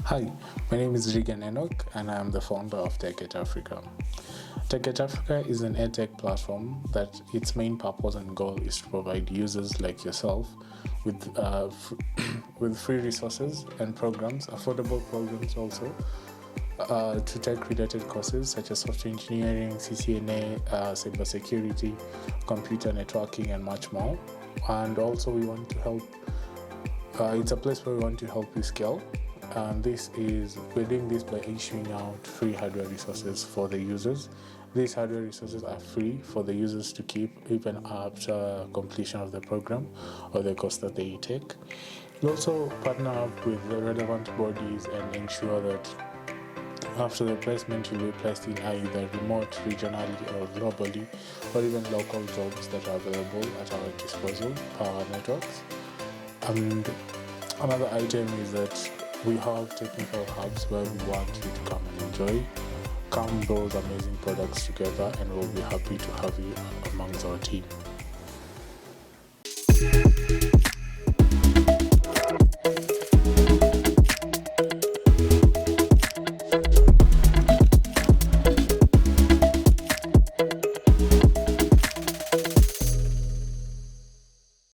Hi, my name is Regan Enoch and I am the founder of Techgetafrica. Techgetafrica is an edtech platform that its main purpose and goal is to provide users like yourself with with free resources and programs, affordable programs also, to tech-related courses such as software engineering, CCNA, cybersecurity, computer networking, and much more. And also, we want to help. It's a place where we want to help you scale. And we're doing this by issuing out free hardware resources for the users. These hardware resources are free for the users to keep even after completion of the program or the course that they take. We also partner up with the relevant bodies and ensure that after the placement you'll be placed in either remote, regionally or globally, or even local jobs that are available at our disposal per our networks. And another item is that we have technical hubs where we want you to come and enjoy, come build amazing products together, and we'll be happy to have you amongst our team.